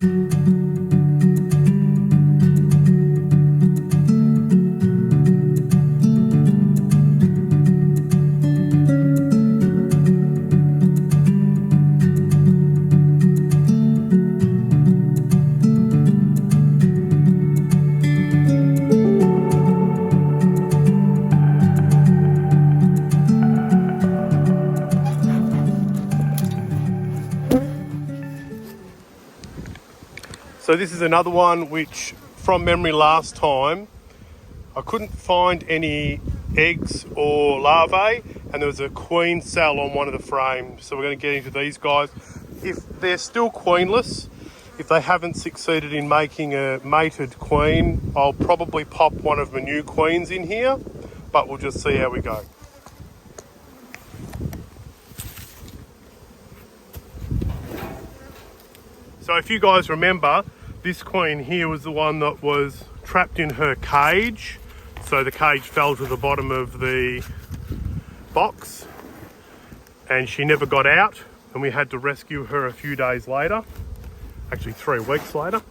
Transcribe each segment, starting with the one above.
So this is another one which, from memory last time, I couldn't find any eggs or larvae, and there was a queen cell on one of the frames. So we're going to get into these guys. If they're still queenless, if they haven't succeeded in making a mated queen, I'll probably pop one of my new queens in here, but we'll just see how we go. So if you guys remember, this queen here was the one that was trapped in her cage. So the cage fell to the bottom of the box and she never got out, and we had to rescue her a few days later, actually 3 weeks later.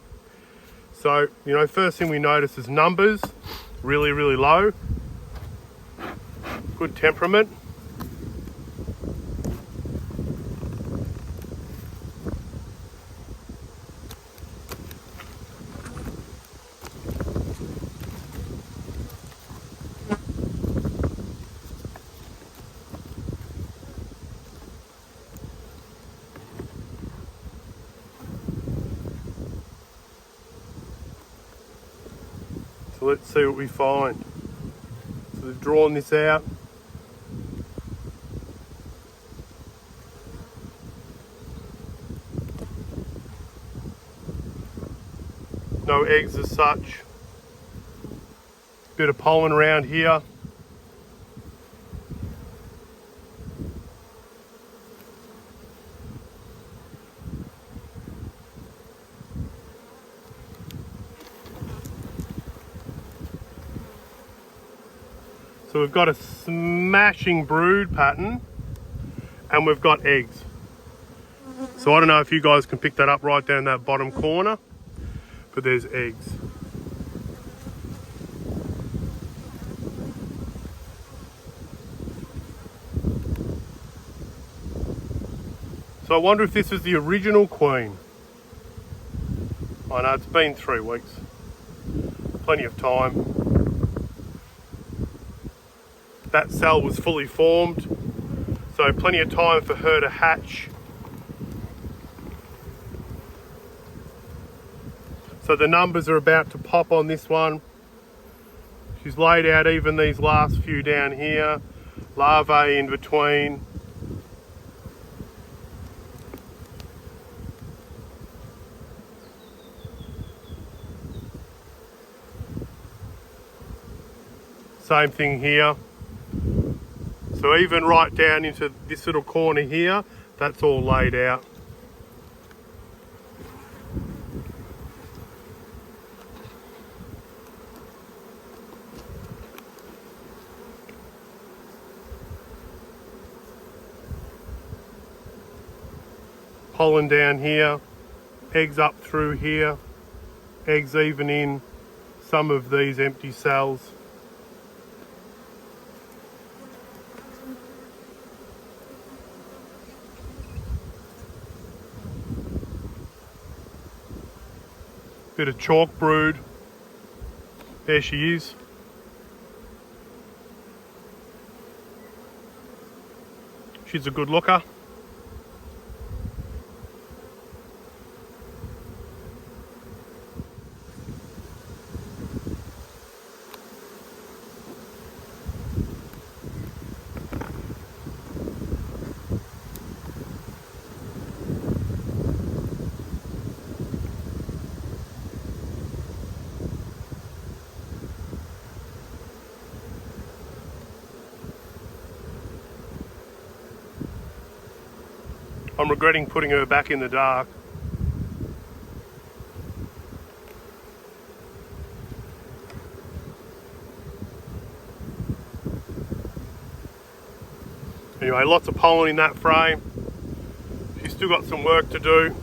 So, you know, first thing we notice is numbers, really, really low. Good temperament. So let's see what we find. So they've drawn this out. No eggs as such. Bit of pollen around here. So we've got a smashing brood pattern and we've got eggs. So I don't know if you guys can pick that up right down that bottom corner, but there's eggs. So I wonder if this is the original queen. I know it's been 3 weeks, plenty of time. That cell was fully formed, so plenty of time for her to hatch. So the numbers are about to pop on this one. She's laid out even these last few down here, larvae in between. Same thing here. So even right down into this little corner here, that's all laid out. Pollen down here, eggs up through here, eggs even in some of these empty cells. Bit of chalk brood. There she is. She's a good looker. I'm regretting putting her back in the dark. Anyway, lots of pollen in that frame. She's still got some work to do.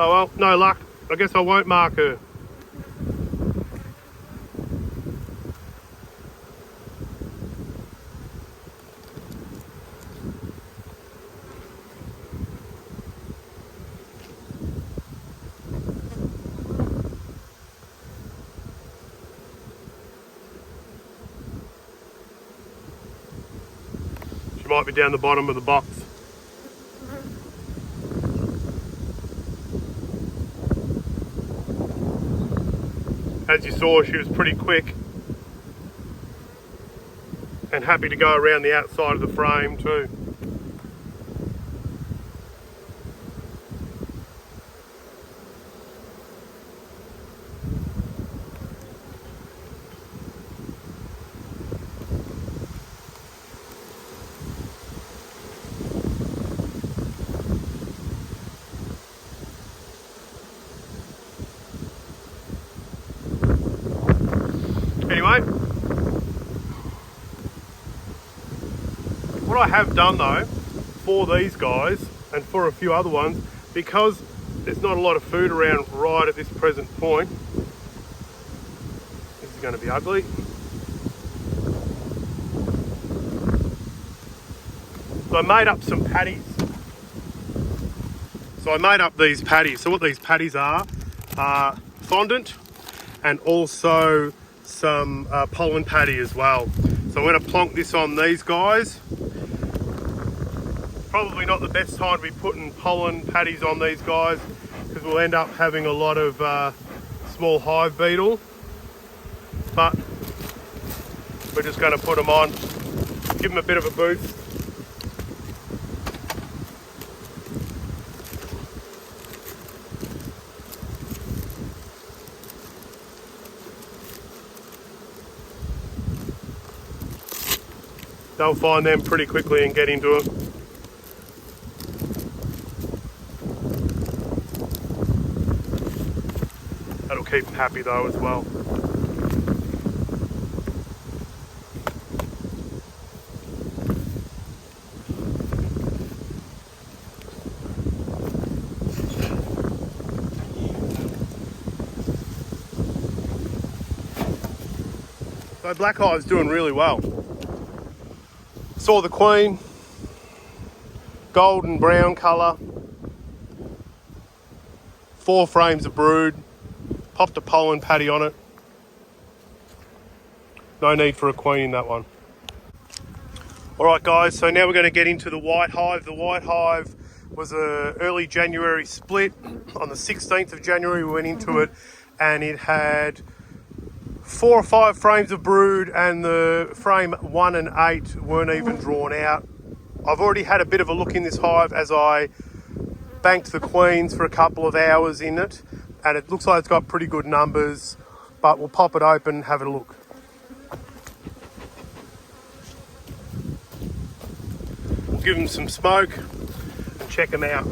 Oh well, no luck. I guess I won't mark her. She might be down the bottom of the box. As you saw, she was pretty quick and happy to go around the outside of the frame too. Anyway, what I have done though for these guys and for a few other ones, because there's not a lot of food around right at this present point, this is going to be ugly. So I made up some patties. So I made up these patties. So what these patties are fondant and also some pollen patty as well. So I'm going to plonk this on these guys. Probably not the best time to be putting pollen patties on these guys because we'll end up having a lot of small hive beetle, but we're just going to put them on, give them a bit of a boost. They'll find them pretty quickly and get into it. That'll keep them happy though as well. So Black Hive's doing really well. Saw the queen, golden brown colour, 4 frames of brood, popped a pollen patty on it. No need for a queen in that one. Alright guys, so now we're going to get into the white hive. The white hive was a early January split. On the 16th of January we went into it and it had 4 or 5 frames of brood, and the frame 1 and 8 weren't even drawn out. I've already had a bit of a look in this hive as I banked the queens for a couple of hours in it, and it looks like it's got pretty good numbers, but we'll pop it open and have a look. We'll give them some smoke and check them out.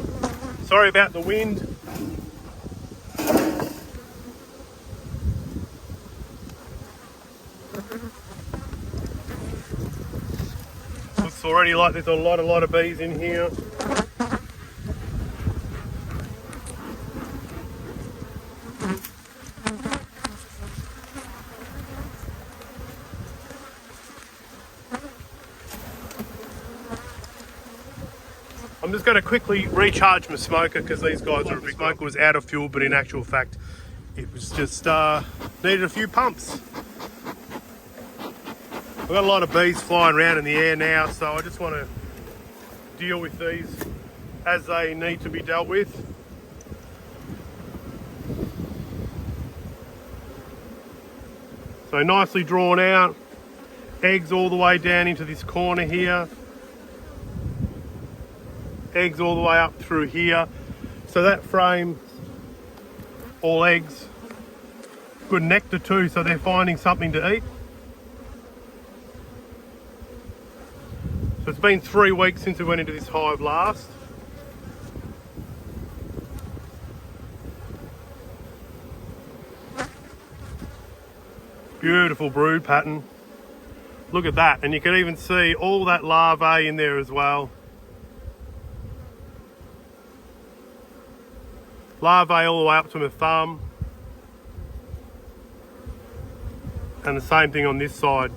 Sorry about the wind. Looks already like there's a lot of bees in here. I'm just going to quickly recharge my smoker because these guys are a big. Smoker was out of fuel, but in actual fact it was just needed a few pumps. I've got a lot of bees flying around in the air now, so I just want to deal with these as they need to be dealt with. So nicely drawn out, eggs all the way down into this corner here, eggs all the way up through here. So that frame, all eggs, good nectar too, so they're finding something to eat. So it's been 3 weeks since we went into this hive last. Beautiful brood pattern. Look at that, and you can even see all that larvae in there as well. Larvae all the way up to my thumb. And the same thing on this side.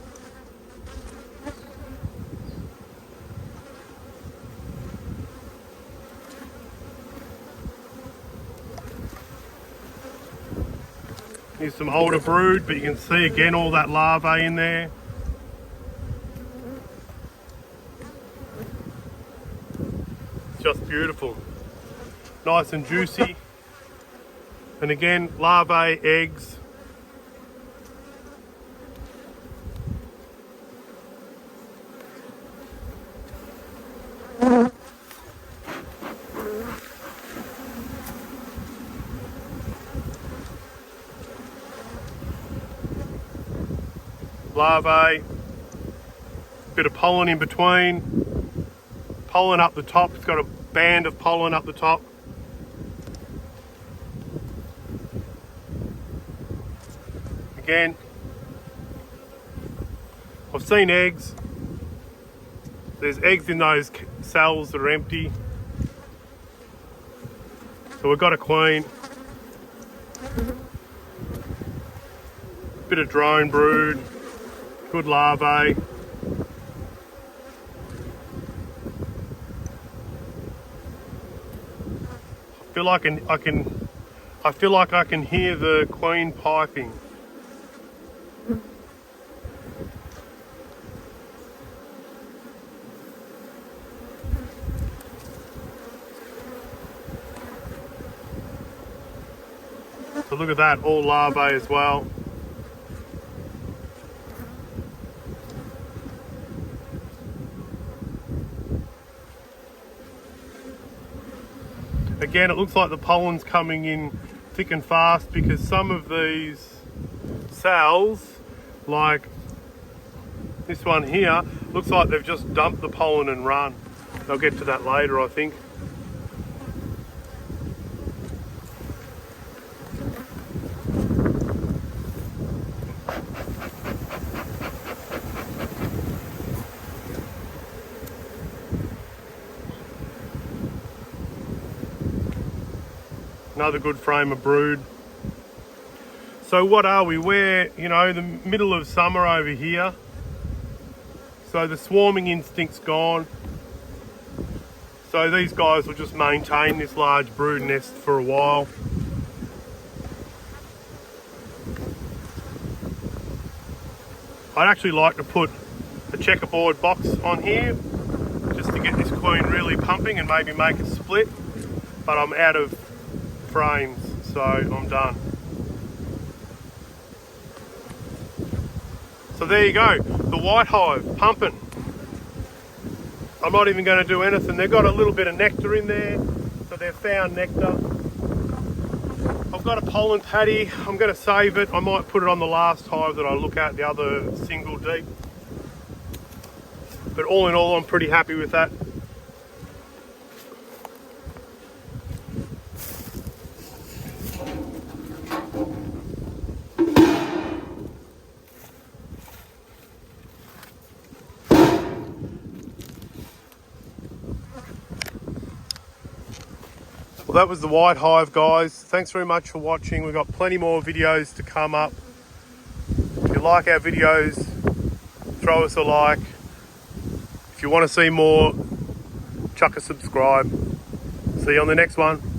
Here's some older brood, but you can see again all that larvae in there. Just beautiful. Nice and juicy. And again, larvae, eggs. Larvae, bit of pollen in between, pollen up the top, it's got a band of pollen up the top. Again, I've seen eggs, there's eggs in those cells that are empty, so we've got a queen. Bit of drone brood. Good larvae. I feel like I can hear the queen piping. So look at that, all larvae as well. Again, it looks like the pollen's coming in thick and fast because some of these cells, like this one here, looks like they've just dumped the pollen and run. I'll get to that later, I think. Another good frame of brood. So what are we? We're, you know, the middle of summer over here. So the swarming instinct's gone. So these guys will just maintain this large brood nest for a while. I'd actually like to put a checkerboard box on here just to get this queen really pumping and maybe make a split, but I'm out of frames, so I'm done. So there you go, the white hive pumping. I'm not even going to do anything. They've got a little bit of nectar in there, so they've found nectar. I've got a pollen paddy. I'm going to save it. I might put it on the last hive that I look at, the other single deep. But all in all, I'm pretty happy with that. Well, that was the white hive, guys. Thanks very much for watching. We've got plenty more videos to come up. If you like our videos, throw us a like. If you want to see more, chuck a subscribe. See you on the next one.